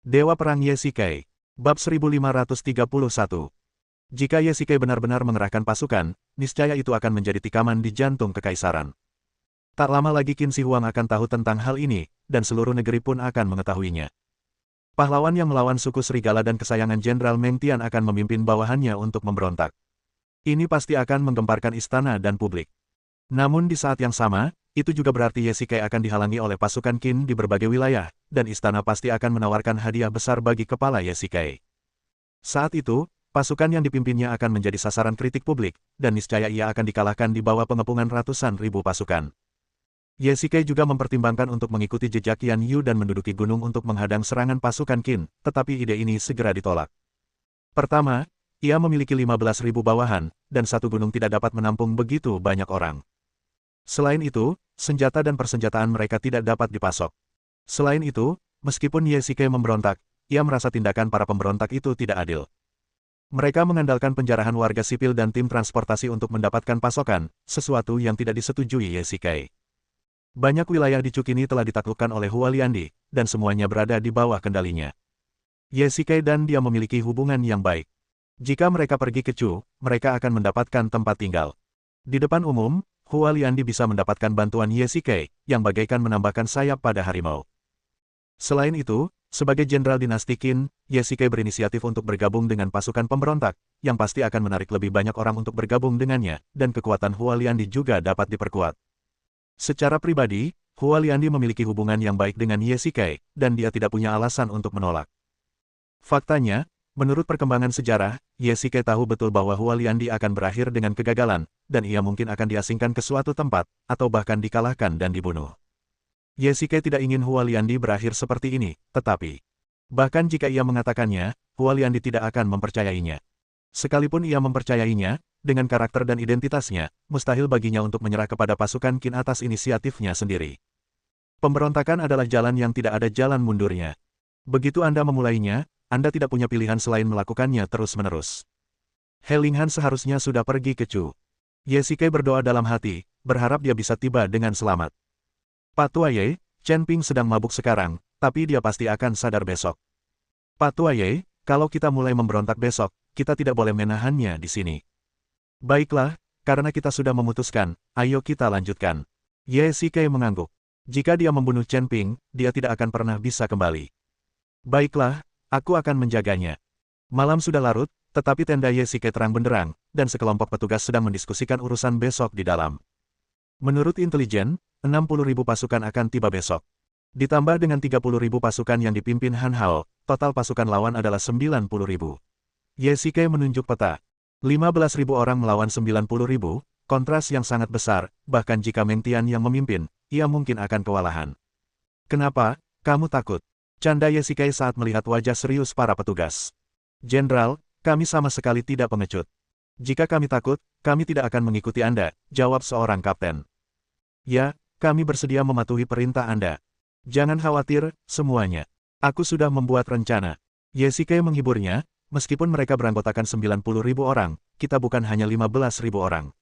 Dewa Perang Yesikai. Bab 1531. Jika Yesikai benar-benar mengerahkan pasukan, niscaya itu akan menjadi tikaman di jantung kekaisaran. Tak lama lagi Qin Shi Huang akan tahu tentang hal ini, dan seluruh negeri pun akan mengetahuinya. Pahlawan yang melawan suku serigala dan kesayangan Jenderal Meng Tian akan memimpin bawahannya untuk memberontak. Ini pasti akan menggemparkan istana dan publik. Namun di saat yang sama, itu juga berarti Yesikai akan dihalangi oleh pasukan Qin di berbagai wilayah, dan istana pasti akan menawarkan hadiah besar bagi kepala Yesikai. Saat itu, pasukan yang dipimpinnya akan menjadi sasaran kritik publik, dan niscaya ia akan dikalahkan di bawah pengepungan ratusan ribu pasukan. Yesikai juga mempertimbangkan untuk mengikuti jejak Yan Yu dan menduduki gunung untuk menghadang serangan pasukan Qin, tetapi ide ini segera ditolak. Pertama, ia memiliki 15.000 bawahan, dan satu gunung tidak dapat menampung begitu banyak orang. Selain itu, senjata dan persenjataan mereka tidak dapat dipasok. Selain itu, meskipun Yesikai memberontak, ia merasa tindakan para pemberontak itu tidak adil. Mereka mengandalkan penjarahan warga sipil dan tim transportasi untuk mendapatkan pasokan, sesuatu yang tidak disetujui Yesikai. Banyak wilayah di Chu kini telah ditaklukkan oleh Hua Liandi, dan semuanya berada di bawah kendalinya. Yesikai dan dia memiliki hubungan yang baik. Jika mereka pergi ke Chu, mereka akan mendapatkan tempat tinggal. Di depan umum, Hua Liandi bisa mendapatkan bantuan Yesikai, yang bagaikan menambahkan sayap pada harimau. Selain itu, sebagai jenderal dinasti Qin, Yesikai berinisiatif untuk bergabung dengan pasukan pemberontak, yang pasti akan menarik lebih banyak orang untuk bergabung dengannya, dan kekuatan Hua Liandi juga dapat diperkuat. Secara pribadi, Hua Liandi memiliki hubungan yang baik dengan Yesikai, dan dia tidak punya alasan untuk menolak. Faktanya, menurut perkembangan sejarah, Yesikai tahu betul bahwa Hua Liandi akan berakhir dengan kegagalan, dan ia mungkin akan diasingkan ke suatu tempat, atau bahkan dikalahkan dan dibunuh. Yesikai tidak ingin Hua Liandi berakhir seperti ini, tetapi bahkan jika ia mengatakannya, Hua Liandi tidak akan mempercayainya. Sekalipun ia mempercayainya, dengan karakter dan identitasnya, mustahil baginya untuk menyerah kepada pasukan Qin atas inisiatifnya sendiri. Pemberontakan adalah jalan yang tidak ada jalan mundurnya. Begitu Anda memulainya, Anda tidak punya pilihan selain melakukannya terus-menerus. He Linghan seharusnya sudah pergi ke Chu. Yesikai berdoa dalam hati, berharap dia bisa tiba dengan selamat. Pak Tuaye, Chen Ping sedang mabuk sekarang, tapi dia pasti akan sadar besok. Pak Tuaye, kalau kita mulai memberontak besok, kita tidak boleh menahannya di sini. Baiklah, karena kita sudah memutuskan, ayo kita lanjutkan. Yesikai mengangguk. Jika dia membunuh Chen Ping, dia tidak akan pernah bisa kembali. Baiklah, aku akan menjaganya. Malam sudah larut, tetapi tenda Yesikai terang benderang, dan sekelompok petugas sedang mendiskusikan urusan besok di dalam. Menurut intelijen, 60.000 pasukan akan tiba besok. Ditambah dengan 30.000 pasukan yang dipimpin Han Hao, total pasukan lawan adalah 90.000. Yesikai menunjuk peta. 15.000 orang melawan 90.000, kontras yang sangat besar, bahkan jika Meng Tian yang memimpin, ia mungkin akan kewalahan. Kenapa, kamu takut? Canda Yesikai saat melihat wajah serius para petugas. Jenderal, kami sama sekali tidak pengecut. Jika kami takut, kami tidak akan mengikuti Anda, jawab seorang kapten. Ya, kami bersedia mematuhi perintah Anda. Jangan khawatir, semuanya. Aku sudah membuat rencana. Yesikai menghiburnya, meskipun mereka beranggotakan 90.000 orang, kita bukan hanya 15.000 orang.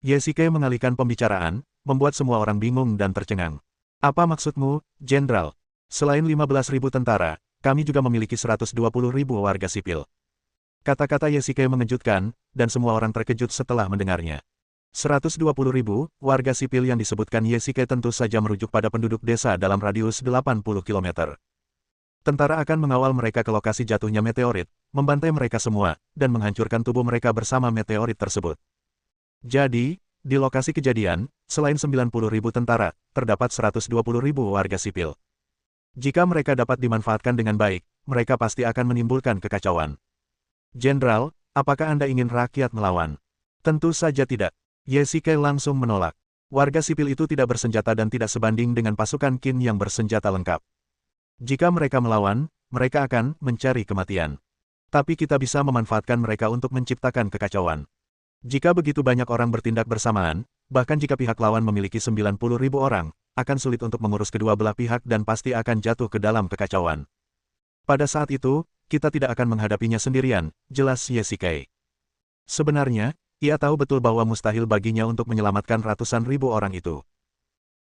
Yesikai mengalihkan pembicaraan, membuat semua orang bingung dan tercengang. Apa maksudmu, Jenderal? Selain 15.000 tentara, kami juga memiliki 120.000 warga sipil. Kata-kata Yesikai mengejutkan, dan semua orang terkejut setelah mendengarnya. 120.000 warga sipil yang disebutkan Yesikai tentu saja merujuk pada penduduk desa dalam radius 80 km. Tentara akan mengawal mereka ke lokasi jatuhnya meteorit, membantai mereka semua, dan menghancurkan tubuh mereka bersama meteorit tersebut. Jadi, di lokasi kejadian, selain 90.000 tentara, terdapat 120.000 warga sipil. Jika mereka dapat dimanfaatkan dengan baik, mereka pasti akan menimbulkan kekacauan. Jenderal, apakah Anda ingin rakyat melawan? Tentu saja tidak. Yesikai langsung menolak. Warga sipil itu tidak bersenjata dan tidak sebanding dengan pasukan Qin yang bersenjata lengkap. Jika mereka melawan, mereka akan mencari kematian. Tapi kita bisa memanfaatkan mereka untuk menciptakan kekacauan. Jika begitu banyak orang bertindak bersamaan, bahkan jika pihak lawan memiliki 90.000 orang, akan sulit untuk mengurus kedua belah pihak dan pasti akan jatuh ke dalam kekacauan. Pada saat itu, kita tidak akan menghadapinya sendirian, jelas Yesikai. Sebenarnya, ia tahu betul bahwa mustahil baginya untuk menyelamatkan ratusan ribu orang itu.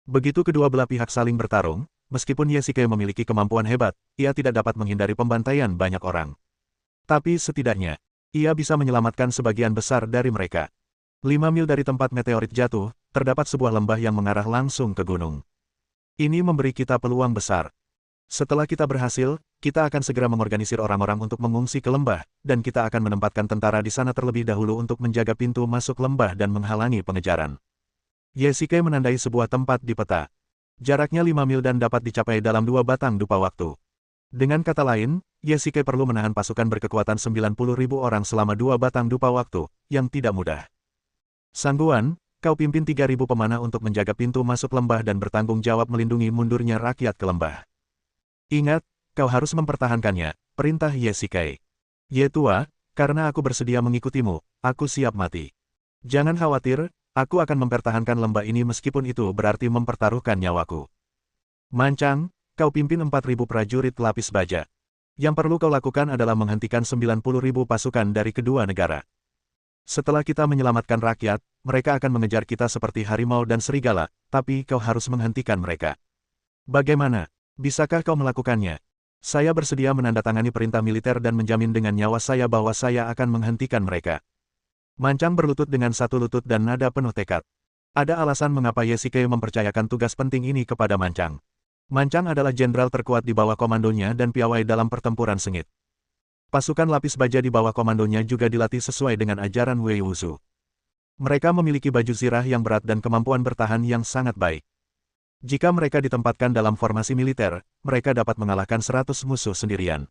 Begitu kedua belah pihak saling bertarung, meskipun Yesike memiliki kemampuan hebat, ia tidak dapat menghindari pembantaian banyak orang. Tapi setidaknya, ia bisa menyelamatkan sebagian besar dari mereka. 5 mil dari tempat meteorit jatuh, terdapat sebuah lembah yang mengarah langsung ke gunung. Ini memberi kita peluang besar. Setelah kita berhasil, kita akan segera mengorganisir orang-orang untuk mengungsi ke lembah, dan kita akan menempatkan tentara di sana terlebih dahulu untuk menjaga pintu masuk lembah dan menghalangi pengejaran. Yesike menandai sebuah tempat di peta. Jaraknya 5 mil dan dapat dicapai dalam 2 batang dupa waktu. Dengan kata lain, Yesike perlu menahan pasukan berkekuatan 90.000 orang selama 2 batang dupa waktu, yang tidak mudah. Sangguan, kau pimpin 3.000 pemanah untuk menjaga pintu masuk lembah dan bertanggung jawab melindungi mundurnya rakyat ke lembah. Ingat, kau harus mempertahankannya, perintah Yesike. Yetua, karena aku bersedia mengikutimu, aku siap mati. Jangan khawatir, aku akan mempertahankan lembah ini meskipun itu berarti mempertaruhkan nyawaku. Mancang, kau pimpin 4.000 prajurit lapis baja. Yang perlu kau lakukan adalah menghentikan 90.000 pasukan dari kedua negara. Setelah kita menyelamatkan rakyat, mereka akan mengejar kita seperti harimau dan serigala, tapi kau harus menghentikan mereka. Bagaimana? Bisakah kau melakukannya? Saya bersedia menandatangani perintah militer dan menjamin dengan nyawa saya bahwa saya akan menghentikan mereka. Mancang berlutut dengan satu lutut dan nada penuh tekad. Ada alasan mengapa Yesike mempercayakan tugas penting ini kepada Mancang. Mancang adalah jenderal terkuat di bawah komandonya dan piawai dalam pertempuran sengit. Pasukan lapis baja di bawah komandonya juga dilatih sesuai dengan ajaran Wei Wusu. Mereka memiliki baju zirah yang berat dan kemampuan bertahan yang sangat baik. Jika mereka ditempatkan dalam formasi militer, mereka dapat mengalahkan 100 musuh sendirian.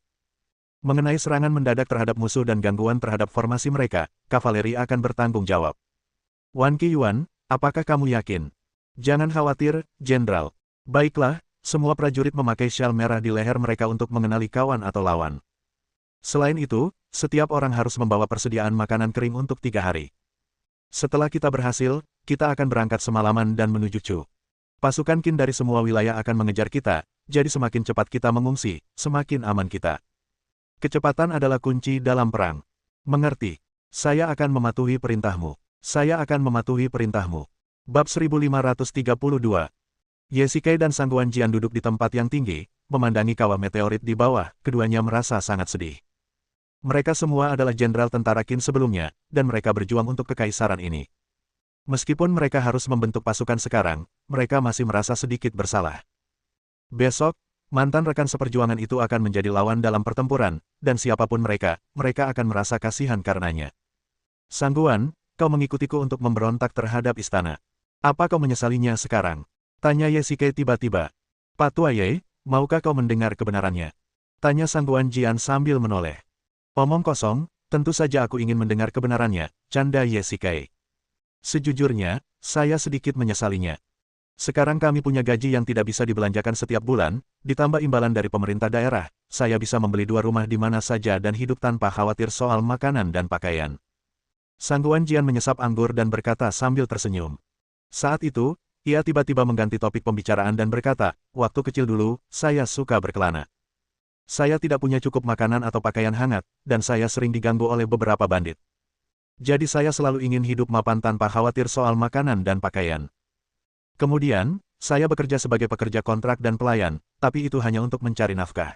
Mengenai serangan mendadak terhadap musuh dan gangguan terhadap formasi mereka, kavaleri akan bertanggung jawab. Wan Qiyuan, apakah kamu yakin? Jangan khawatir, Jenderal. Baiklah, semua prajurit memakai syal merah di leher mereka untuk mengenali kawan atau lawan. Selain itu, setiap orang harus membawa persediaan makanan kering untuk 3 hari. Setelah kita berhasil, kita akan berangkat semalaman dan menuju Chu. Pasukan Qin dari semua wilayah akan mengejar kita, jadi semakin cepat kita mengungsi, semakin aman kita. Kecepatan adalah kunci dalam perang. Mengerti? Saya akan mematuhi perintahmu. Saya akan mematuhi perintahmu. Bab 1532. Yesike dan Sangguan Jian duduk di tempat yang tinggi, memandangi kawah meteorit di bawah, keduanya merasa sangat sedih. Mereka semua adalah jenderal tentara Qin sebelumnya, dan mereka berjuang untuk kekaisaran ini. Meskipun mereka harus membentuk pasukan sekarang, mereka masih merasa sedikit bersalah. Besok, mantan rekan seperjuangan itu akan menjadi lawan dalam pertempuran, dan siapapun mereka akan merasa kasihan karenanya. Sangguan, kau mengikutiku untuk memberontak terhadap istana. Apa kau menyesalinya sekarang? Tanya Yesike tiba-tiba. Pak Tua Ye, maukah kau mendengar kebenarannya? Tanya Sangguan Jian sambil menoleh. Omong kosong, tentu saja aku ingin mendengar kebenarannya, canda Yesike. Sejujurnya, saya sedikit menyesalinya. Sekarang kami punya gaji yang tidak bisa dibelanjakan setiap bulan, ditambah imbalan dari pemerintah daerah, saya bisa membeli 2 rumah di mana saja dan hidup tanpa khawatir soal makanan dan pakaian. Sangguan Jian menyesap anggur dan berkata sambil tersenyum. Saat itu, ia tiba-tiba mengganti topik pembicaraan dan berkata, waktu kecil dulu, saya suka berkelana. Saya tidak punya cukup makanan atau pakaian hangat, dan saya sering diganggu oleh beberapa bandit. Jadi saya selalu ingin hidup mapan tanpa khawatir soal makanan dan pakaian. Kemudian, saya bekerja sebagai pekerja kontrak dan pelayan, tapi itu hanya untuk mencari nafkah.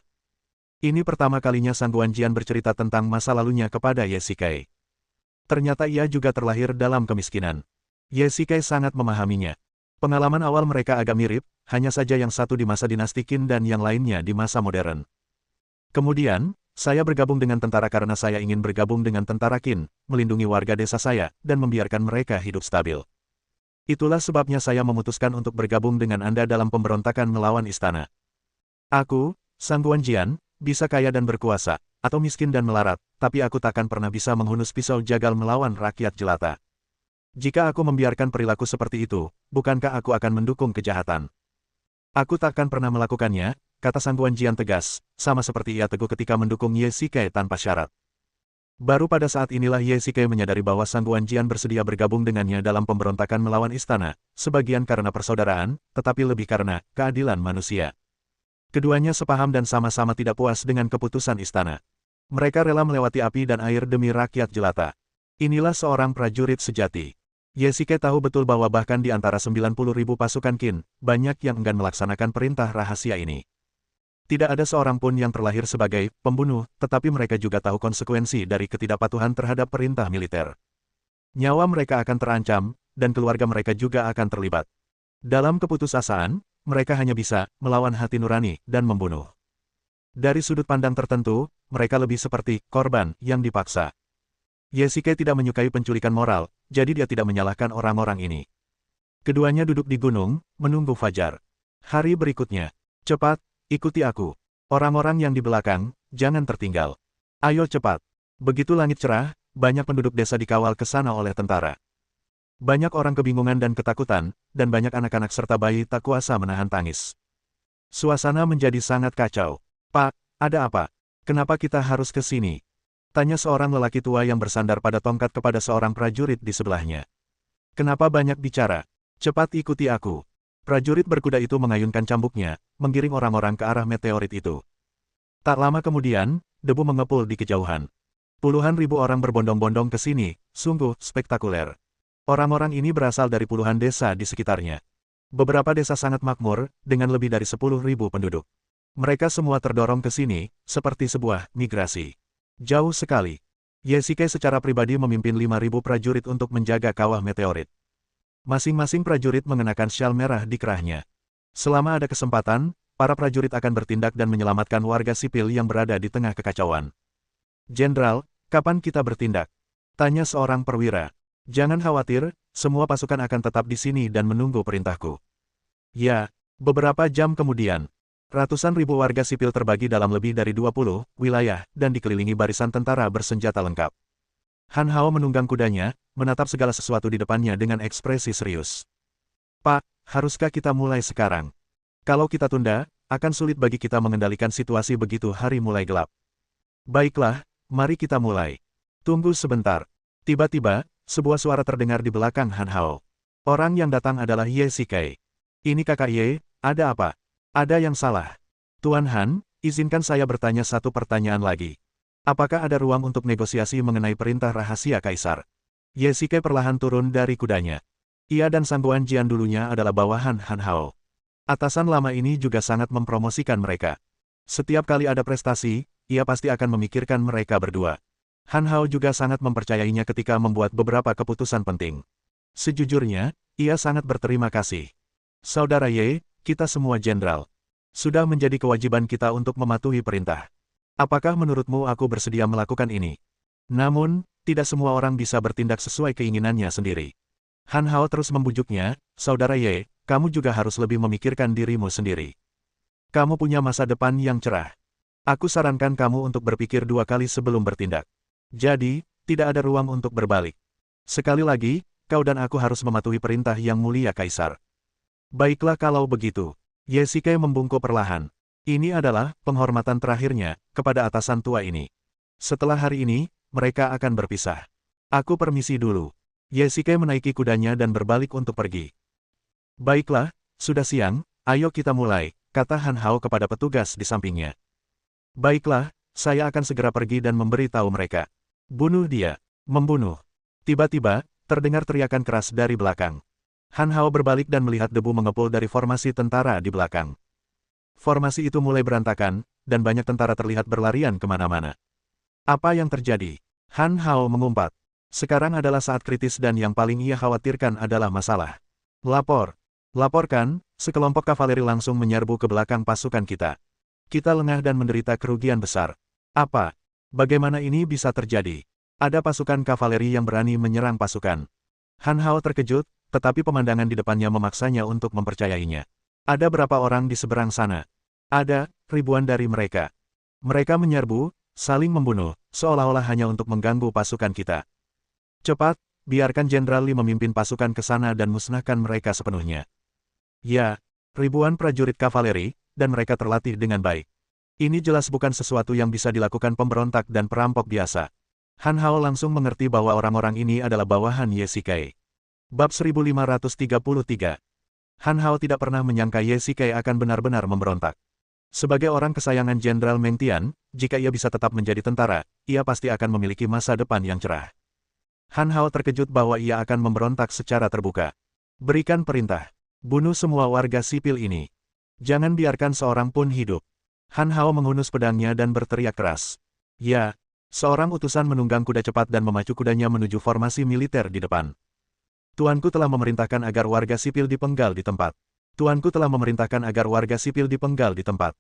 Ini pertama kalinya Sangguan Jian bercerita tentang masa lalunya kepada Yesike. Ternyata ia juga terlahir dalam kemiskinan. Yesike sangat memahaminya. Pengalaman awal mereka agak mirip, hanya saja yang satu di masa dinasti Qin dan yang lainnya di masa modern. Kemudian, saya bergabung dengan tentara karena saya ingin bergabung dengan tentara Qin, melindungi warga desa saya, dan membiarkan mereka hidup stabil. Itulah sebabnya saya memutuskan untuk bergabung dengan Anda dalam pemberontakan melawan istana. Aku, Sangguan Jian, bisa kaya dan berkuasa, atau miskin dan melarat, tapi aku takkan pernah bisa menghunus pisau jagal melawan rakyat jelata. Jika aku membiarkan perilaku seperti itu, bukankah aku akan mendukung kejahatan? Aku takkan pernah melakukannya, kata Sangguan Jian tegas, sama seperti ia teguh ketika mendukung Yesike tanpa syarat. Baru pada saat inilah Yesike menyadari bahwa Sangguan Jian bersedia bergabung dengannya dalam pemberontakan melawan istana, sebagian karena persaudaraan, tetapi lebih karena keadilan manusia. Keduanya sepaham dan sama-sama tidak puas dengan keputusan istana. Mereka rela melewati api dan air demi rakyat jelata. Inilah seorang prajurit sejati. Ye Shike tahu betul bahwa bahkan di antara 90.000 pasukan Qin, banyak yang enggan melaksanakan perintah rahasia ini. Tidak ada seorang pun yang terlahir sebagai pembunuh, tetapi mereka juga tahu konsekuensi dari ketidakpatuhan terhadap perintah militer. Nyawa mereka akan terancam, dan keluarga mereka juga akan terlibat. Dalam keputusasaan, mereka hanya bisa melawan hati nurani dan membunuh. Dari sudut pandang tertentu, mereka lebih seperti korban yang dipaksa. Ye Shike tidak menyukai penculikan moral, jadi dia tidak menyalahkan orang-orang ini. Keduanya duduk di gunung, menunggu fajar. Hari berikutnya. Cepat, ikuti aku. Orang-orang yang di belakang, jangan tertinggal. Ayo cepat. Begitu langit cerah, banyak penduduk desa dikawal ke sana oleh tentara. Banyak orang kebingungan dan ketakutan, dan banyak anak-anak serta bayi tak kuasa menahan tangis. Suasana menjadi sangat kacau. Pak, ada apa? Kenapa kita harus ke sini? Tanya seorang lelaki tua yang bersandar pada tongkat kepada seorang prajurit di sebelahnya. Kenapa banyak bicara? Cepat ikuti aku. Prajurit berkuda itu mengayunkan cambuknya, menggiring orang-orang ke arah meteorit itu. Tak lama kemudian, debu mengepul di kejauhan. Puluhan ribu orang berbondong-bondong ke sini, sungguh spektakuler. Orang-orang ini berasal dari puluhan desa di sekitarnya. Beberapa desa sangat makmur, dengan lebih dari 10.000 penduduk. Mereka semua terdorong ke sini, seperti sebuah migrasi. Jauh sekali. Ye Shike secara pribadi memimpin 5.000 prajurit untuk menjaga kawah meteorit. Masing-masing prajurit mengenakan syal merah di kerahnya. Selama ada kesempatan, para prajurit akan bertindak dan menyelamatkan warga sipil yang berada di tengah kekacauan. Jenderal, kapan kita bertindak? Tanya seorang perwira. Jangan khawatir, semua pasukan akan tetap di sini dan menunggu perintahku. Ya, beberapa jam kemudian. Ratusan ribu warga sipil terbagi dalam lebih dari 20 wilayah dan dikelilingi barisan tentara bersenjata lengkap. Han Hao menunggang kudanya, menatap segala sesuatu di depannya dengan ekspresi serius. Pak, haruskah kita mulai sekarang? Kalau kita tunda, akan sulit bagi kita mengendalikan situasi begitu hari mulai gelap. Baiklah, mari kita mulai. Tunggu sebentar. Tiba-tiba, sebuah suara terdengar di belakang Han Hao. Orang yang datang adalah Ye Shike. Ini kakak Ye, ada apa? Ada yang salah. Tuan Han, izinkan saya bertanya satu pertanyaan lagi. Apakah ada ruang untuk negosiasi mengenai perintah rahasia Kaisar? Ye Shike perlahan turun dari kudanya. Ia dan Sangguan Jian dulunya adalah bawahan Han Hao. Atasan lama ini juga sangat mempromosikan mereka. Setiap kali ada prestasi, ia pasti akan memikirkan mereka berdua. Han Hao juga sangat mempercayainya ketika membuat beberapa keputusan penting. Sejujurnya, ia sangat berterima kasih. Saudara Ye, kita semua jenderal. Sudah menjadi kewajiban kita untuk mematuhi perintah. Apakah menurutmu aku bersedia melakukan ini? Namun, tidak semua orang bisa bertindak sesuai keinginannya sendiri. Han Hao terus membujuknya, Saudara Ye, kamu juga harus lebih memikirkan dirimu sendiri. Kamu punya masa depan yang cerah. Aku sarankan kamu untuk berpikir 2 kali sebelum bertindak. Jadi, tidak ada ruang untuk berbalik. Sekali lagi, kau dan aku harus mematuhi perintah yang mulia Kaisar. Baiklah kalau begitu. Ye Shike membungkuk perlahan. Ini adalah penghormatan terakhirnya kepada atasan tua ini. Setelah hari ini, mereka akan berpisah. Aku permisi dulu. Ye Shike menaiki kudanya dan berbalik untuk pergi. Baiklah, sudah siang, ayo kita mulai, kata Han Hao kepada petugas di sampingnya. Baiklah, saya akan segera pergi dan memberitahu mereka. Bunuh dia. Membunuh. Tiba-tiba, terdengar teriakan keras dari belakang. Han Hao berbalik dan melihat debu mengepul dari formasi tentara di belakang. Formasi itu mulai berantakan, dan banyak tentara terlihat berlarian kemana-mana. Apa yang terjadi? Han Hao mengumpat. Sekarang adalah saat kritis dan yang paling ia khawatirkan adalah masalah. Lapor. Laporkan, sekelompok kavaleri langsung menyerbu ke belakang pasukan kita. Kita lengah dan menderita kerugian besar. Apa? Bagaimana ini bisa terjadi? Ada pasukan kavaleri yang berani menyerang pasukan. Han Hao terkejut, tetapi pemandangan di depannya memaksanya untuk mempercayainya. Ada berapa orang di seberang sana? Ada, ribuan dari mereka. Mereka menyerbu, saling membunuh, seolah-olah hanya untuk mengganggu pasukan kita. Cepat, biarkan Jenderal Li memimpin pasukan ke sana dan musnahkan mereka sepenuhnya. Ya, ribuan prajurit kavaleri, dan mereka terlatih dengan baik. Ini jelas bukan sesuatu yang bisa dilakukan pemberontak dan perampok biasa. Han Hao langsung mengerti bahwa orang-orang ini adalah bawahan Ye Shike. Bab 1533. Han Hao tidak pernah menyangka Ye Shike akan benar-benar memberontak. Sebagai orang kesayangan Jenderal Meng Tian, jika ia bisa tetap menjadi tentara, ia pasti akan memiliki masa depan yang cerah. Han Hao terkejut bahwa ia akan memberontak secara terbuka. Berikan perintah. Bunuh semua warga sipil ini. Jangan biarkan seorang pun hidup. Han Hao menghunus pedangnya dan berteriak keras. Ya, seorang utusan menunggang kuda cepat dan memacu kudanya menuju formasi militer di depan. Tuanku telah memerintahkan agar warga sipil dipenggal di tempat. Tuanku telah memerintahkan agar warga sipil dipenggal di tempat.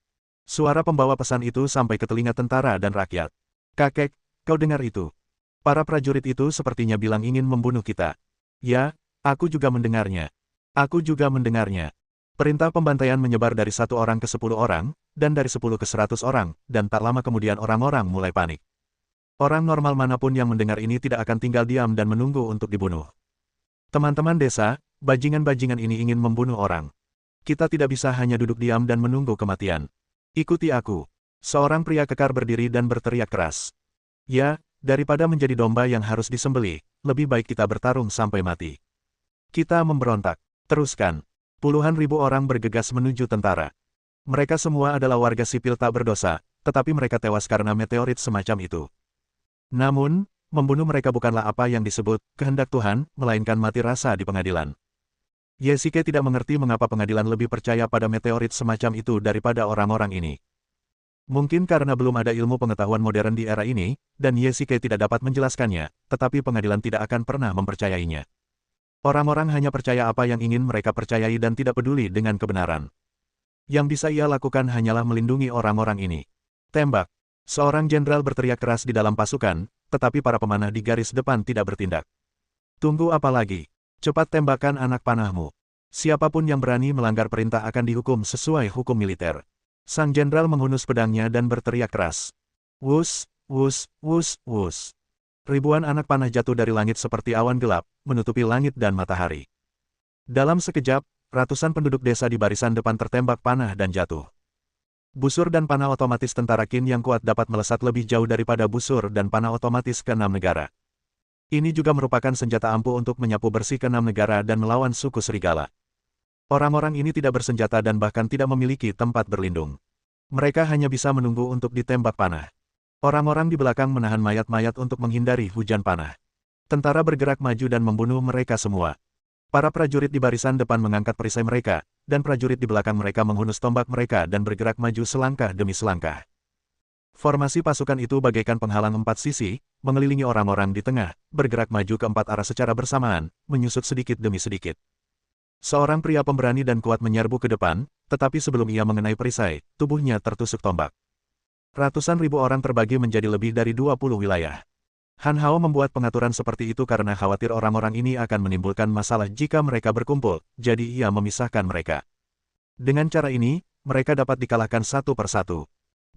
Suara pembawa pesan itu sampai ke telinga tentara dan rakyat. Kakek, kau dengar itu? Para prajurit itu sepertinya bilang ingin membunuh kita. Ya, aku juga mendengarnya. Aku juga mendengarnya. Perintah pembantaian menyebar dari 1 orang ke 10 orang, dan dari 10 ke 100 orang, dan tak lama kemudian orang-orang mulai panik. Orang normal manapun yang mendengar ini tidak akan tinggal diam dan menunggu untuk dibunuh. Teman-teman desa, bajingan-bajingan ini ingin membunuh orang. Kita tidak bisa hanya duduk diam dan menunggu kematian. Ikuti aku. Seorang pria kekar berdiri dan berteriak keras. Ya, daripada menjadi domba yang harus disembelih, lebih baik kita bertarung sampai mati. Kita memberontak. Teruskan. Puluhan ribu orang bergegas menuju tentara. Mereka semua adalah warga sipil tak berdosa, tetapi mereka tewas karena meteorit semacam itu. Namun, membunuh mereka bukanlah apa yang disebut kehendak Tuhan, melainkan mati rasa di pengadilan. Yesike tidak mengerti mengapa pengadilan lebih percaya pada meteorit semacam itu daripada orang-orang ini. Mungkin karena belum ada ilmu pengetahuan modern di era ini, dan Yesike tidak dapat menjelaskannya, tetapi pengadilan tidak akan pernah mempercayainya. Orang-orang hanya percaya apa yang ingin mereka percayai dan tidak peduli dengan kebenaran. Yang bisa ia lakukan hanyalah melindungi orang-orang ini. Tembak. Seorang jenderal berteriak keras di dalam pasukan, tetapi para pemanah di garis depan tidak bertindak. Tunggu apa lagi? Cepat tembakkan anak panahmu. Siapapun yang berani melanggar perintah akan dihukum sesuai hukum militer. Sang jenderal menghunus pedangnya dan berteriak keras. Wus, wus, wus, wus. Ribuan anak panah jatuh dari langit seperti awan gelap, menutupi langit dan matahari. Dalam sekejap, ratusan penduduk desa di barisan depan tertembak panah dan jatuh. Busur dan panah otomatis tentara Qin yang kuat dapat melesat lebih jauh daripada busur dan panah otomatis ke-6 negara. Ini juga merupakan senjata ampuh untuk menyapu bersih ke-6 negara dan melawan suku serigala. Orang-orang ini tidak bersenjata dan bahkan tidak memiliki tempat berlindung. Mereka hanya bisa menunggu untuk ditembak panah. Orang-orang di belakang menahan mayat-mayat untuk menghindari hujan panah. Tentara bergerak maju dan membunuh mereka semua. Para prajurit di barisan depan mengangkat perisai mereka, dan prajurit di belakang mereka menghunus tombak mereka dan bergerak maju selangkah demi selangkah. Formasi pasukan itu bagaikan penghalang 4 sisi, mengelilingi orang-orang di tengah, bergerak maju ke 4 arah secara bersamaan, menyusut sedikit demi sedikit. Seorang pria pemberani dan kuat menyerbu ke depan, tetapi sebelum ia mengenai perisai, tubuhnya tertusuk tombak. Ratusan ribu orang terbagi menjadi lebih dari 20 wilayah. Han Hao membuat pengaturan seperti itu karena khawatir orang-orang ini akan menimbulkan masalah jika mereka berkumpul, jadi ia memisahkan mereka. Dengan cara ini, mereka dapat dikalahkan satu persatu.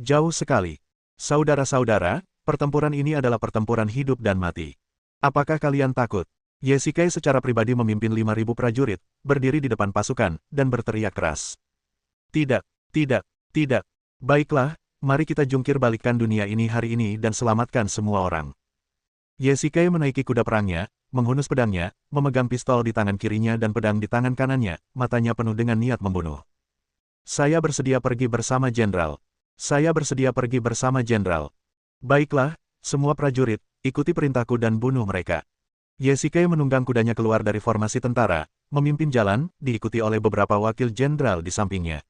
Jauh sekali. Saudara-saudara, pertempuran ini adalah pertempuran hidup dan mati. Apakah kalian takut? Yesike secara pribadi memimpin 5.000 prajurit, berdiri di depan pasukan, dan berteriak keras. Tidak, tidak, tidak. Baiklah, mari kita jungkir balikkan dunia ini hari ini dan selamatkan semua orang. Yesike menaiki kuda perangnya, menghunus pedangnya, memegang pistol di tangan kirinya dan pedang di tangan kanannya, matanya penuh dengan niat membunuh. Saya bersedia pergi bersama jenderal. Saya bersedia pergi bersama jenderal. Baiklah, semua prajurit, ikuti perintahku dan bunuh mereka. Yesike menunggang kudanya keluar dari formasi tentara, memimpin jalan, diikuti oleh beberapa wakil jenderal di sampingnya.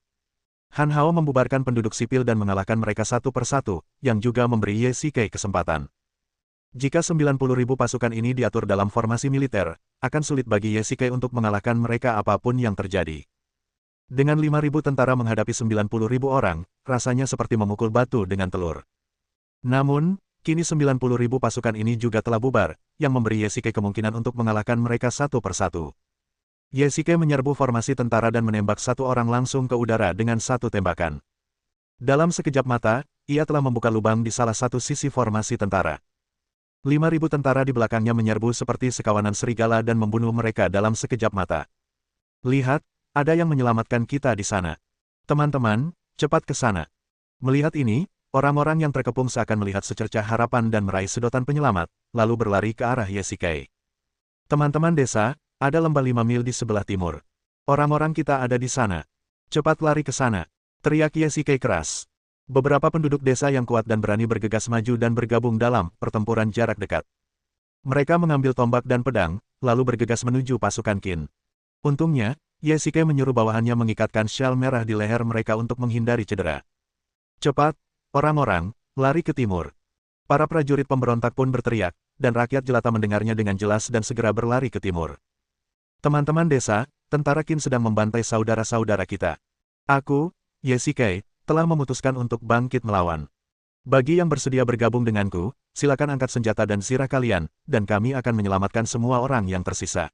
Han Hao membubarkan penduduk sipil dan mengalahkan mereka satu persatu, yang juga memberi Yesike kesempatan. Jika 90.000 pasukan ini diatur dalam formasi militer, akan sulit bagi Yesike untuk mengalahkan mereka apapun yang terjadi. Dengan 5.000 tentara menghadapi 90.000 orang, rasanya seperti memukul batu dengan telur. Namun, kini 90.000 pasukan ini juga telah bubar, yang memberi Yesike kemungkinan untuk mengalahkan mereka satu persatu. Yesike menyerbu formasi tentara dan menembak satu orang langsung ke udara dengan satu tembakan. Dalam sekejap mata, ia telah membuka lubang di salah satu sisi formasi tentara. 5.000 tentara di belakangnya menyerbu seperti sekawanan serigala dan membunuh mereka dalam sekejap mata. Lihat, ada yang menyelamatkan kita di sana. Teman-teman, cepat ke sana. Melihat ini, orang-orang yang terkepung seakan melihat secercah harapan dan meraih sedotan penyelamat, lalu berlari ke arah Yesike. Teman-teman desa, ada lembah 5 mil di sebelah timur. Orang-orang kita ada di sana. Cepat lari ke sana. Teriak Yesike keras. Beberapa penduduk desa yang kuat dan berani bergegas maju dan bergabung dalam pertempuran jarak dekat. Mereka mengambil tombak dan pedang, lalu bergegas menuju pasukan Qin. Untungnya, Ye menyuruh bawahannya mengikatkan syal merah di leher mereka untuk menghindari cedera. Cepat, orang-orang, lari ke timur. Para prajurit pemberontak pun berteriak, dan rakyat jelata mendengarnya dengan jelas dan segera berlari ke timur. Teman-teman desa, tentara Qin sedang membantai saudara-saudara kita. Aku, Ye telah memutuskan untuk bangkit melawan. Bagi yang bersedia bergabung denganku, silakan angkat senjata dan zirah kalian, dan kami akan menyelamatkan semua orang yang tersisa.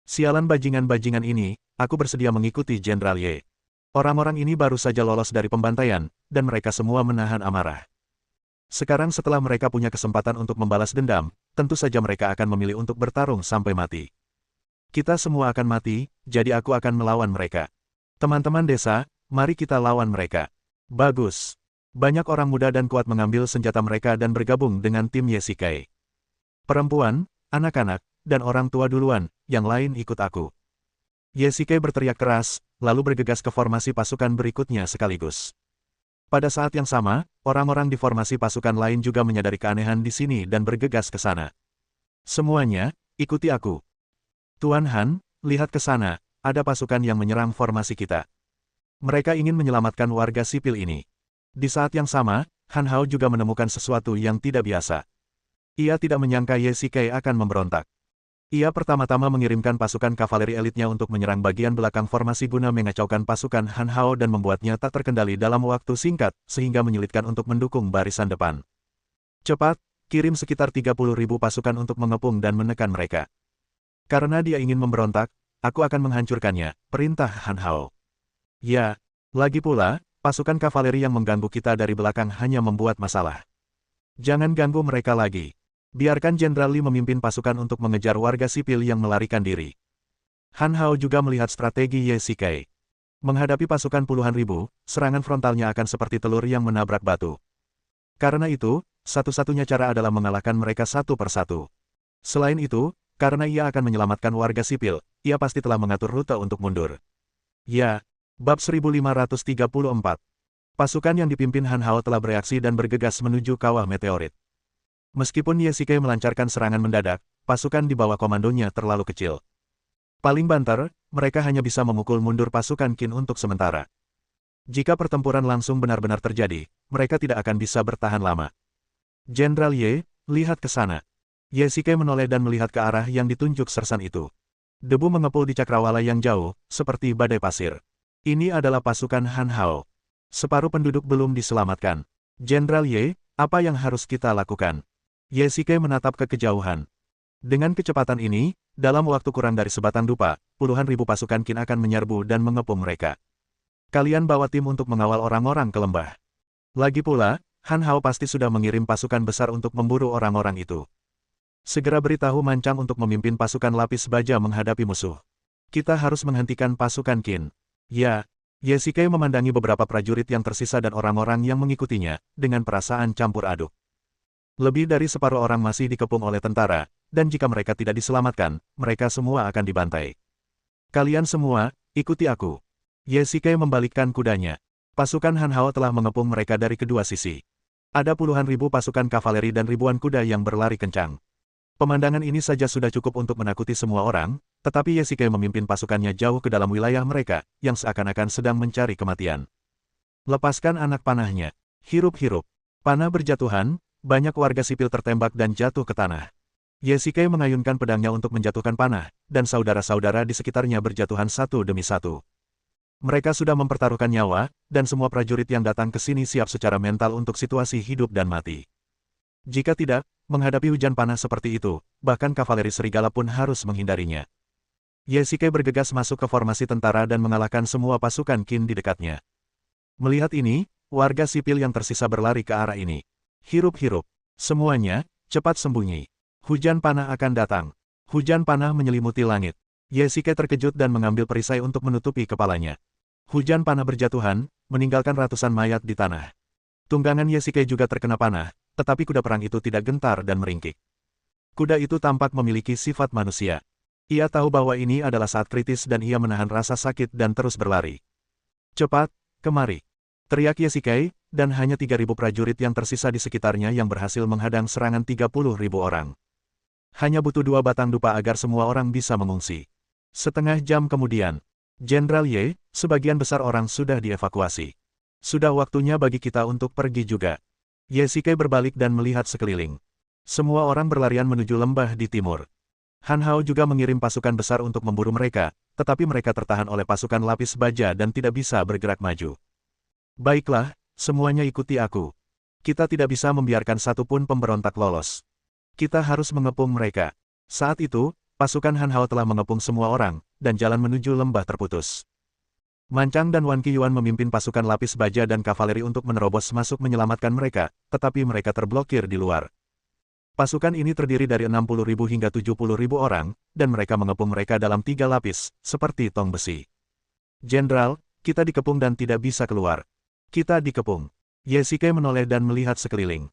Sialan bajingan-bajingan ini, aku bersedia mengikuti Jenderal Ye. Orang-orang ini baru saja lolos dari pembantaian, dan mereka semua menahan amarah. Sekarang setelah mereka punya kesempatan untuk membalas dendam, tentu saja mereka akan memilih untuk bertarung sampai mati. Kita semua akan mati, jadi aku akan melawan mereka. Teman-teman desa, mari kita lawan mereka. Bagus. Banyak orang muda dan kuat mengambil senjata mereka dan bergabung dengan tim Ye. Perempuan, anak-anak, dan orang tua duluan, yang lain ikut aku. Ye berteriak keras, lalu bergegas ke formasi pasukan berikutnya sekaligus. Pada saat yang sama, orang-orang di formasi pasukan lain juga menyadari keanehan di sini dan bergegas ke sana. Semuanya, ikuti aku. Tuan Han, lihat ke sana, ada pasukan yang menyerang formasi kita. Mereka ingin menyelamatkan warga sipil ini. Di saat yang sama, Han Hao juga menemukan sesuatu yang tidak biasa. Ia tidak menyangka Ye akan memberontak. Ia pertama-tama mengirimkan pasukan kavaleri elitnya untuk menyerang bagian belakang formasi guna mengacaukan pasukan Han Hao dan membuatnya tak terkendali dalam waktu singkat, sehingga menyulitkan untuk mendukung barisan depan. Cepat, kirim sekitar 30.000 pasukan untuk mengepung dan menekan mereka. Karena dia ingin memberontak, aku akan menghancurkannya, perintah Han Hao. Ya, lagi pula, pasukan kavaleri yang mengganggu kita dari belakang hanya membuat masalah. Jangan ganggu mereka lagi. Biarkan Jenderal Li memimpin pasukan untuk mengejar warga sipil yang melarikan diri. Han Hao juga melihat strategi Ye. Menghadapi pasukan puluhan ribu, serangan frontalnya akan seperti telur yang menabrak batu. Karena itu, satu-satunya cara adalah mengalahkan mereka satu persatu. Selain itu, karena ia akan menyelamatkan warga sipil, ia pasti telah mengatur rute untuk mundur. Ya. Bab 1534. Pasukan yang dipimpin Han Hao telah bereaksi dan bergegas menuju kawah meteorit. Meskipun Ye melancarkan serangan mendadak, pasukan di bawah komandonya terlalu kecil. Paling banter, mereka hanya bisa memukul mundur pasukan Qin untuk sementara. Jika pertempuran langsung benar-benar terjadi, mereka tidak akan bisa bertahan lama. Jenderal Ye, lihat ke sana. Ye menoleh dan melihat ke arah yang ditunjuk sersan itu. Debu mengepul di cakrawala yang jauh, seperti badai pasir. Ini adalah pasukan Han Hao. Separuh penduduk belum diselamatkan. Jenderal Ye, apa yang harus kita lakukan? Ye menatap ke kejauhan. Dengan kecepatan ini, dalam waktu kurang dari sebatang dupa, puluhan ribu pasukan Qin akan menyerbu dan mengepung mereka. Kalian bawa tim untuk mengawal orang-orang ke lembah. Lagi pula, Han Hao pasti sudah mengirim pasukan besar untuk memburu orang-orang itu. Segera beritahu Mancang untuk memimpin pasukan lapis baja menghadapi musuh. Kita harus menghentikan pasukan Qin. Ya, Ye memandangi beberapa prajurit yang tersisa dan orang-orang yang mengikutinya, dengan perasaan campur aduk. Lebih dari separuh orang masih dikepung oleh tentara, dan jika mereka tidak diselamatkan, mereka semua akan dibantai. Kalian semua, ikuti aku. Ye membalikkan kudanya. Pasukan Han Hao telah mengepung mereka dari kedua sisi. Ada puluhan ribu pasukan kavaleri dan ribuan kuda yang berlari kencang. Pemandangan ini saja sudah cukup untuk menakuti semua orang, tetapi Ye memimpin pasukannya jauh ke dalam wilayah mereka, yang seakan-akan sedang mencari kematian. Lepaskan anak panahnya. Hirup-hirup. Panah berjatuhan, banyak warga sipil tertembak dan jatuh ke tanah. Ye mengayunkan pedangnya untuk menjatuhkan panah, dan saudara-saudara di sekitarnya berjatuhan satu demi satu. Mereka sudah mempertaruhkan nyawa, dan semua prajurit yang datang ke sini siap secara mental untuk situasi hidup dan mati. Jika tidak, menghadapi hujan panah seperti itu, bahkan kavaleri serigala pun harus menghindarinya. Ye bergegas masuk ke formasi tentara dan mengalahkan semua pasukan Qin di dekatnya. Melihat ini, warga sipil yang tersisa berlari ke arah ini. Hirup-hirup. Semuanya, cepat sembunyi. Hujan panah akan datang. Hujan panah menyelimuti langit. Ye terkejut dan mengambil perisai untuk menutupi kepalanya. Hujan panah berjatuhan, meninggalkan ratusan mayat di tanah. Tunggangan Ye juga terkena panah, tetapi kuda perang itu tidak gentar dan meringkik. Kuda itu tampak memiliki sifat manusia. Ia tahu bahwa ini adalah saat kritis dan ia menahan rasa sakit dan terus berlari. Cepat, kemari. Teriak Ye dan hanya 3.000 prajurit yang tersisa di sekitarnya yang berhasil menghadang serangan 30.000 orang. Hanya butuh 2 batang dupa agar semua orang bisa mengungsi. Setengah jam kemudian, Jenderal Ye, sebagian besar orang sudah dievakuasi. Sudah waktunya bagi kita untuk pergi juga. Ye Shikai berbalik dan melihat sekeliling. Semua orang berlarian menuju lembah di timur. Han Hao juga mengirim pasukan besar untuk memburu mereka, tetapi mereka tertahan oleh pasukan lapis baja dan tidak bisa bergerak maju. Baiklah, semuanya ikuti aku. Kita tidak bisa membiarkan satupun pemberontak lolos. Kita harus mengepung mereka. Saat itu, pasukan Han Hao telah mengepung semua orang, dan jalan menuju lembah terputus. Mancang dan Wan Qiyuan memimpin pasukan lapis baja dan kavaleri untuk menerobos masuk menyelamatkan mereka, tetapi mereka terblokir di luar. Pasukan ini terdiri dari 60.000 hingga 70.000 orang, dan mereka mengepung mereka dalam 3 lapis, seperti tong besi. Jenderal, kita dikepung dan tidak bisa keluar. Kita dikepung. Ye Shikai menoleh dan melihat sekeliling.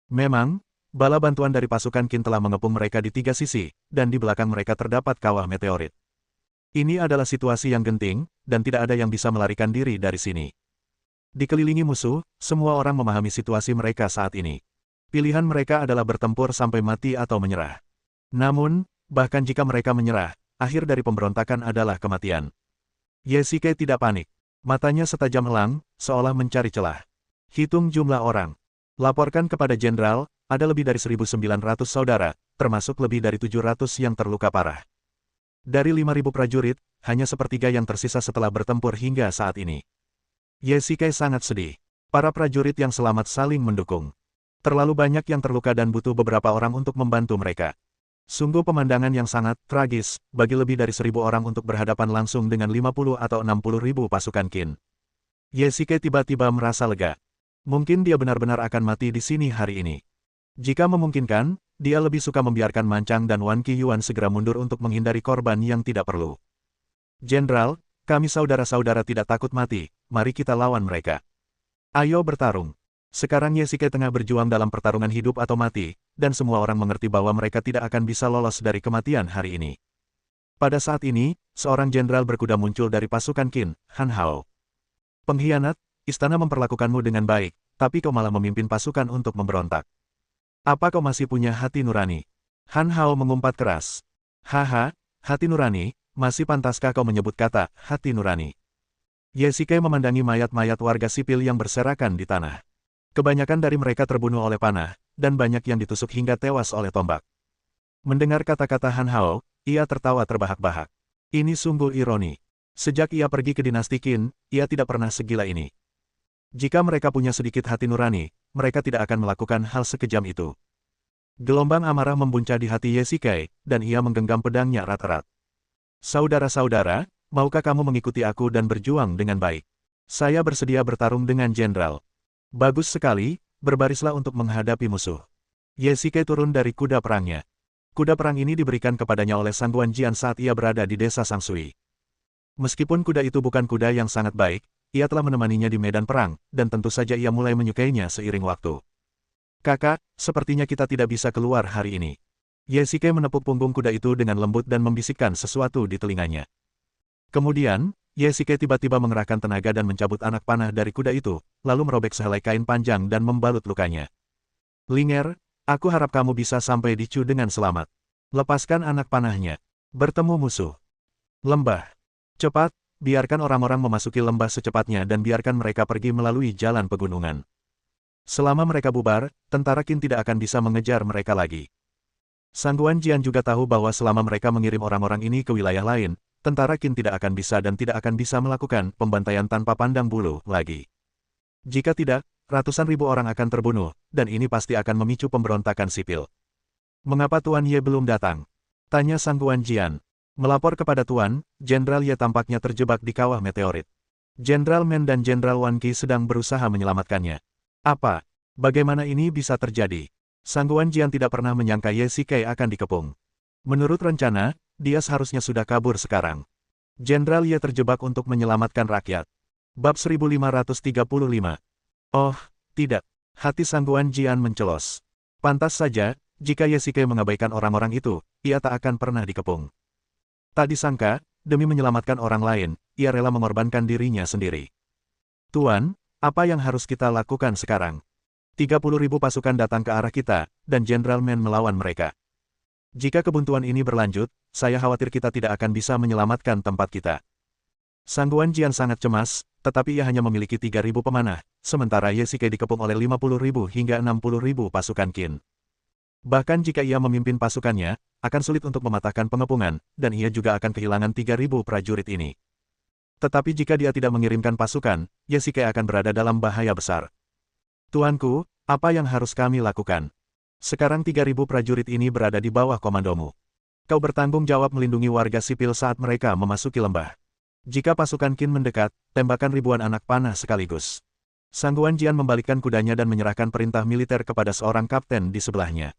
Memang, bala bantuan dari pasukan Qin telah mengepung mereka di 3 sisi, dan di belakang mereka terdapat kawah meteorit. Ini adalah situasi yang genting, dan tidak ada yang bisa melarikan diri dari sini. Dikelilingi musuh, semua orang memahami situasi mereka saat ini. Pilihan mereka adalah bertempur sampai mati atau menyerah. Namun, bahkan jika mereka menyerah, akhir dari pemberontakan adalah kematian. Ye Shikai tidak panik. Matanya setajam elang, seolah mencari celah. Hitung jumlah orang. Laporkan kepada Jenderal, ada lebih dari 1.900 saudara, termasuk lebih dari 700 yang terluka parah. Dari 5.000 prajurit, hanya sepertiga yang tersisa setelah bertempur hingga saat ini. Ye Shikai sangat sedih. Para prajurit yang selamat saling mendukung. Terlalu banyak yang terluka dan butuh beberapa orang untuk membantu mereka. Sungguh pemandangan yang sangat tragis, bagi lebih dari 1.000 orang untuk berhadapan langsung dengan 50 atau 60.000 pasukan Qin. Ye Shikai tiba-tiba merasa lega. Mungkin dia benar-benar akan mati di sini hari ini. Jika memungkinkan, dia lebih suka membiarkan Mancang dan Wan Qiyuan segera mundur untuk menghindari korban yang tidak perlu. Jenderal, kami saudara-saudara tidak takut mati, mari kita lawan mereka. Ayo bertarung. Sekarang Ye Shikai tengah berjuang dalam pertarungan hidup atau mati, dan semua orang mengerti bahwa mereka tidak akan bisa lolos dari kematian hari ini. Pada saat ini, seorang jenderal berkuda muncul dari pasukan Qin, Han Hao. Pengkhianat, istana memperlakukanmu dengan baik, tapi kau malah memimpin pasukan untuk memberontak. Apa kau masih punya hati nurani? Han Hao mengumpat keras. Haha, hati nurani, masih pantaskah kau menyebut kata hati nurani? Ye Shikai memandangi mayat-mayat warga sipil yang berserakan di tanah. Kebanyakan dari mereka terbunuh oleh panah, dan banyak yang ditusuk hingga tewas oleh tombak. Mendengar kata-kata Han Hao, ia tertawa terbahak-bahak. Ini sungguh ironi. Sejak ia pergi ke dinasti Qin, ia tidak pernah segila ini. Jika mereka punya sedikit hati nurani, mereka tidak akan melakukan hal sekejam itu. Gelombang amarah membuncah di hati Ye Shikai, dan ia menggenggam pedangnya erat-erat. Saudara-saudara, maukah kamu mengikuti aku dan berjuang dengan baik? Saya bersedia bertarung dengan jenderal. Bagus sekali, berbarislah untuk menghadapi musuh. Ye Shikai turun dari kuda perangnya. Kuda perang ini diberikan kepadanya oleh Sang Guanjian saat ia berada di desa Sangsui. Meskipun kuda itu bukan kuda yang sangat baik, ia telah menemaninya di medan perang, dan tentu saja ia mulai menyukainya seiring waktu. Kakak, sepertinya kita tidak bisa keluar hari ini. Ye Shikai menepuk punggung kuda itu dengan lembut dan membisikkan sesuatu di telinganya. Kemudian, Ye Shikai tiba-tiba mengerahkan tenaga dan mencabut anak panah dari kuda itu, lalu merobek sehelai kain panjang dan membalut lukanya. Linger, aku harap kamu bisa sampai di Chu dengan selamat. Lepaskan anak panahnya. Bertemu musuh. Lembah. Cepat, biarkan orang-orang memasuki lembah secepatnya dan biarkan mereka pergi melalui jalan pegunungan. Selama mereka bubar, tentara Qin tidak akan bisa mengejar mereka lagi. Sang Guanjian juga tahu bahwa selama mereka mengirim orang-orang ini ke wilayah lain, tentara Qin tidak akan bisa melakukan pembantaian tanpa pandang bulu lagi. Jika tidak, ratusan ribu orang akan terbunuh, dan ini pasti akan memicu pemberontakan sipil. Mengapa Tuan Ye belum datang? Tanya Sang Guanjian. Melapor kepada Tuan, Jenderal Ye tampaknya terjebak di kawah meteorit. Jenderal Men dan Jenderal Wan Qi sedang berusaha menyelamatkannya. Apa? Bagaimana ini bisa terjadi? Sang Guanjian tidak pernah menyangka Ye Shikai akan dikepung. Menurut rencana, dia seharusnya sudah kabur sekarang. Jenderal Ye terjebak untuk menyelamatkan rakyat. Bab 1535. Oh, tidak. Hati Sang Guanjian mencelos. Pantas saja, jika Ye Shikai mengabaikan orang-orang itu, ia tak akan pernah dikepung. Tak disangka, demi menyelamatkan orang lain, ia rela mengorbankan dirinya sendiri. Tuan, apa yang harus kita lakukan sekarang? 30.000 pasukan datang ke arah kita, dan Jenderal Men melawan mereka. Jika kebuntuan ini berlanjut, saya khawatir kita tidak akan bisa menyelamatkan tempat kita. Sangguan Jian sangat cemas, tetapi ia hanya memiliki 3.000 pemanah, sementara Ye Shikai dikepung oleh 50.000 hingga 60.000 pasukan Qin. Bahkan jika ia memimpin pasukannya, akan sulit untuk mematahkan pengepungan, dan ia juga akan kehilangan 3.000 prajurit ini. Tetapi jika dia tidak mengirimkan pasukan, Ye Shikai akan berada dalam bahaya besar. Tuanku, apa yang harus kami lakukan? Sekarang 3.000 prajurit ini berada di bawah komandomu. Kau bertanggung jawab melindungi warga sipil saat mereka memasuki lembah. Jika pasukan Qin mendekat, tembakan ribuan anak panah sekaligus. Sangguan Jian membalikkan kudanya dan menyerahkan perintah militer kepada seorang kapten di sebelahnya.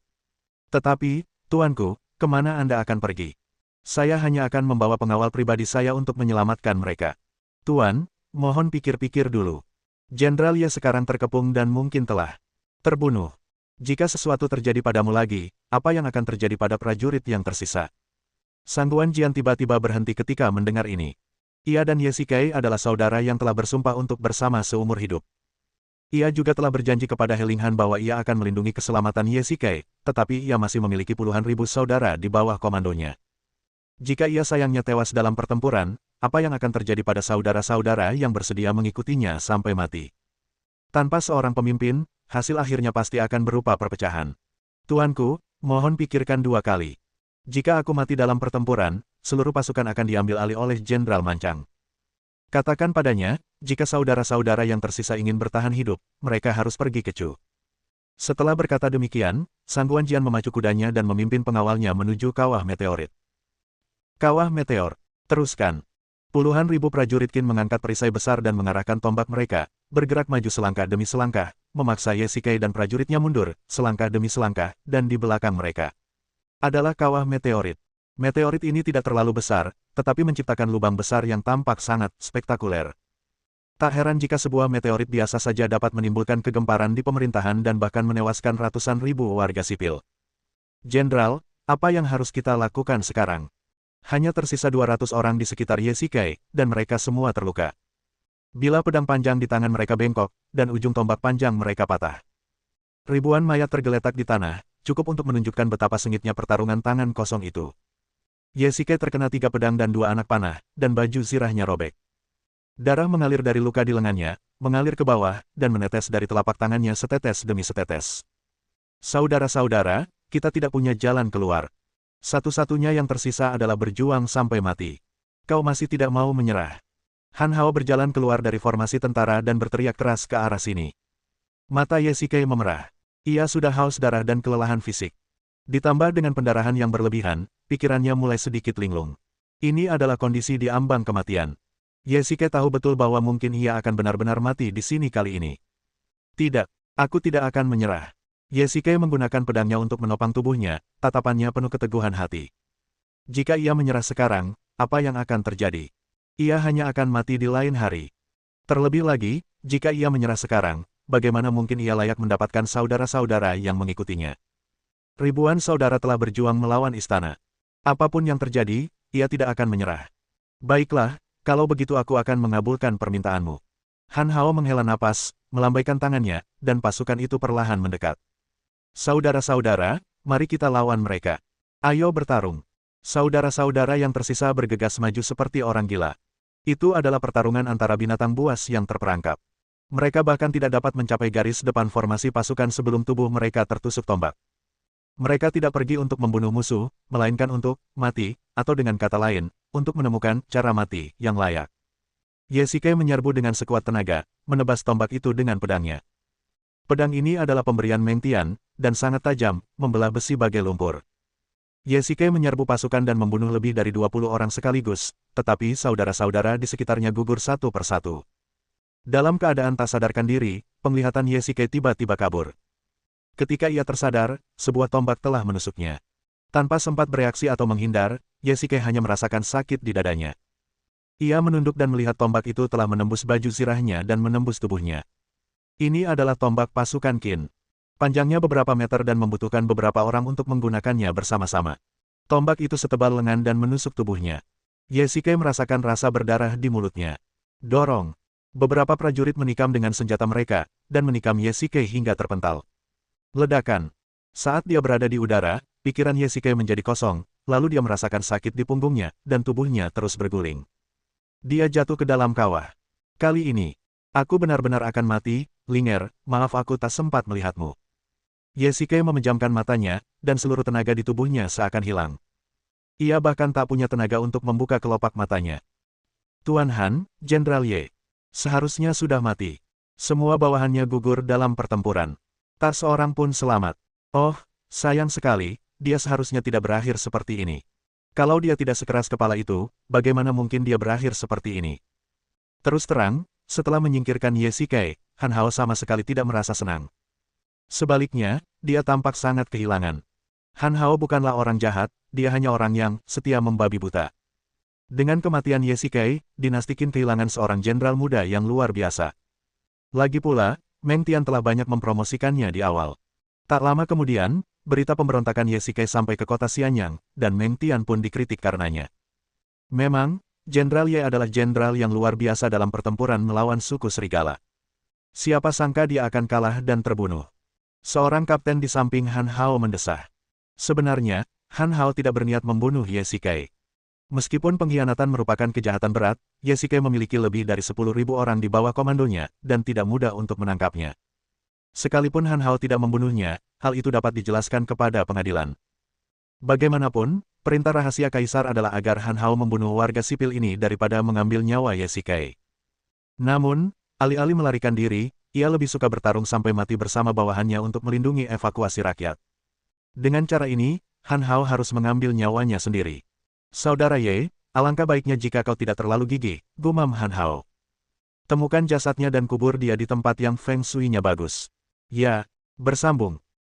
Tetapi, tuanku, kemana Anda akan pergi? Saya hanya akan membawa pengawal pribadi saya untuk menyelamatkan mereka. Tuan, mohon pikir-pikir dulu. Jenderal Ye sekarang terkepung dan mungkin telah terbunuh. Jika sesuatu terjadi padamu lagi, apa yang akan terjadi pada prajurit yang tersisa? Sangguan Jian tiba-tiba berhenti ketika mendengar ini. Ia dan Ye Shikai adalah saudara yang telah bersumpah untuk bersama seumur hidup. Ia juga telah berjanji kepada He Linghan bahwa ia akan melindungi keselamatan Ye Shikai, tetapi ia masih memiliki puluhan ribu saudara di bawah komandonya. Jika ia sayangnya tewas dalam pertempuran, apa yang akan terjadi pada saudara-saudara yang bersedia mengikutinya sampai mati? Tanpa seorang pemimpin, hasil akhirnya pasti akan berupa perpecahan. Tuanku, mohon pikirkan 2 kali. Jika aku mati dalam pertempuran, seluruh pasukan akan diambil alih oleh Jenderal Mancang. Katakan padanya, jika saudara-saudara yang tersisa ingin bertahan hidup, mereka harus pergi ke Chu. Setelah berkata demikian, Sangguan Jian memacu kudanya dan memimpin pengawalnya menuju kawah meteorit. Kawah meteor. Teruskan. Puluhan ribu prajurit Qin mengangkat perisai besar dan mengarahkan tombak mereka, bergerak maju selangkah demi selangkah, memaksa Ye Shikai dan prajuritnya mundur, selangkah demi selangkah, dan di belakang mereka adalah kawah meteorit. Meteorit ini tidak terlalu besar, tetapi menciptakan lubang besar yang tampak sangat spektakuler. Tak heran jika sebuah meteorit biasa saja dapat menimbulkan kegemparan di pemerintahan dan bahkan menewaskan ratusan ribu warga sipil. Jenderal, apa yang harus kita lakukan sekarang? Hanya tersisa 200 orang di sekitar Ye Shikai, dan mereka semua terluka. Bila pedang panjang di tangan mereka bengkok, dan ujung tombak panjang mereka patah. Ribuan mayat tergeletak di tanah, cukup untuk menunjukkan betapa sengitnya pertarungan tangan kosong itu. Ye Shikai terkena 3 pedang dan 2 anak panah, dan baju zirahnya robek. Darah mengalir dari luka di lengannya, mengalir ke bawah, dan menetes dari telapak tangannya setetes demi setetes. Saudara-saudara, kita tidak punya jalan keluar. Satu-satunya yang tersisa adalah berjuang sampai mati. Kau masih tidak mau menyerah. Han Hao berjalan keluar dari formasi tentara dan berteriak keras ke arah sini. Mata Ye Shikai memerah. Ia sudah haus darah dan kelelahan fisik. Ditambah dengan pendarahan yang berlebihan, pikirannya mulai sedikit linglung. Ini adalah kondisi di ambang kematian. Ye Shikai tahu betul bahwa mungkin ia akan benar-benar mati di sini kali ini. Tidak, aku tidak akan menyerah. Ye Shikai menggunakan pedangnya untuk menopang tubuhnya, tatapannya penuh keteguhan hati. Jika ia menyerah sekarang, apa yang akan terjadi? Ia hanya akan mati di lain hari. Terlebih lagi, jika ia menyerah sekarang, bagaimana mungkin ia layak mendapatkan saudara-saudara yang mengikutinya? Ribuan saudara telah berjuang melawan istana. Apapun yang terjadi, ia tidak akan menyerah. Baiklah, kalau begitu aku akan mengabulkan permintaanmu. Han Hao menghela napas, melambaikan tangannya, dan pasukan itu perlahan mendekat. Saudara-saudara, mari kita lawan mereka. Ayo bertarung. Saudara-saudara yang tersisa bergegas maju seperti orang gila. Itu adalah pertarungan antara binatang buas yang terperangkap. Mereka bahkan tidak dapat mencapai garis depan formasi pasukan sebelum tubuh mereka tertusuk tombak. Mereka tidak pergi untuk membunuh musuh, melainkan untuk mati, atau dengan kata lain, untuk menemukan cara mati yang layak. Ye Shikai menyerbu dengan sekuat tenaga, menebas tombak itu dengan pedangnya. Pedang ini adalah pemberian Meng Tian, dan sangat tajam, membelah besi bagai lumpur. Ye Shikai menyerbu pasukan dan membunuh lebih dari 20 orang sekaligus, tetapi saudara-saudara di sekitarnya gugur satu persatu. Dalam keadaan tak sadarkan diri, penglihatan Ye Shikai tiba-tiba kabur. Ketika ia tersadar, sebuah tombak telah menusuknya. Tanpa sempat bereaksi atau menghindar, Ye Shikai hanya merasakan sakit di dadanya. Ia menunduk dan melihat tombak itu telah menembus baju zirahnya dan menembus tubuhnya. Ini adalah tombak pasukan Qin. Panjangnya beberapa meter dan membutuhkan beberapa orang untuk menggunakannya bersama-sama. Tombak itu setebal lengan dan menusuk tubuhnya. Ye Shikai merasakan rasa berdarah di mulutnya. Dorong. Beberapa prajurit menikam dengan senjata mereka, dan menikam Ye Shikai hingga terpental. Ledakan. Saat dia berada di udara, pikiran Ye Shikai menjadi kosong, lalu dia merasakan sakit di punggungnya, dan tubuhnya terus berguling. Dia jatuh ke dalam kawah. Kali ini, aku benar-benar akan mati, Linger, maaf aku tak sempat melihatmu. Ye Shikai memejamkan matanya, dan seluruh tenaga di tubuhnya seakan hilang. Ia bahkan tak punya tenaga untuk membuka kelopak matanya. Tuan Han, Jenderal Ye. Seharusnya sudah mati. Semua bawahannya gugur dalam pertempuran. Tak seorang pun selamat. Oh, sayang sekali, dia seharusnya tidak berakhir seperti ini. Kalau dia tidak sekeras kepala itu, bagaimana mungkin dia berakhir seperti ini? Terus terang, setelah menyingkirkan Ye Shikai, Han Hao sama sekali tidak merasa senang. Sebaliknya, dia tampak sangat kehilangan. Han Hao bukanlah orang jahat, dia hanya orang yang setia membabi buta. Dengan kematian Ye Shikai, dinasti Qin kehilangan seorang jenderal muda yang luar biasa. Lagi pula, Meng Tian telah banyak mempromosikannya di awal. Tak lama kemudian, berita pemberontakan Ye Shikai sampai ke kota Xianyang, dan Meng Tian pun dikritik karenanya. Memang, Jenderal Ye adalah jenderal yang luar biasa dalam pertempuran melawan suku serigala. Siapa sangka dia akan kalah dan terbunuh. Seorang kapten di samping Han Hao mendesah. Sebenarnya, Han Hao tidak berniat membunuh Ye Shikai. Meskipun pengkhianatan merupakan kejahatan berat, Ye Shikai memiliki lebih dari 10.000 orang di bawah komandonya, dan tidak mudah untuk menangkapnya. Sekalipun Han Hao tidak membunuhnya, hal itu dapat dijelaskan kepada pengadilan. Bagaimanapun, perintah rahasia Kaisar adalah agar Han Hao membunuh warga sipil ini daripada mengambil nyawa Ye Shikai. Namun, alih-alih melarikan diri, ia lebih suka bertarung sampai mati bersama bawahannya untuk melindungi evakuasi rakyat. Dengan cara ini, Han Hao harus mengambil nyawanya sendiri. Saudara Ye, alangkah baiknya jika kau tidak terlalu gigih, gumam Han Hao. Temukan jasadnya dan kubur dia di tempat yang feng shui-nya bagus. Ya, bersambung.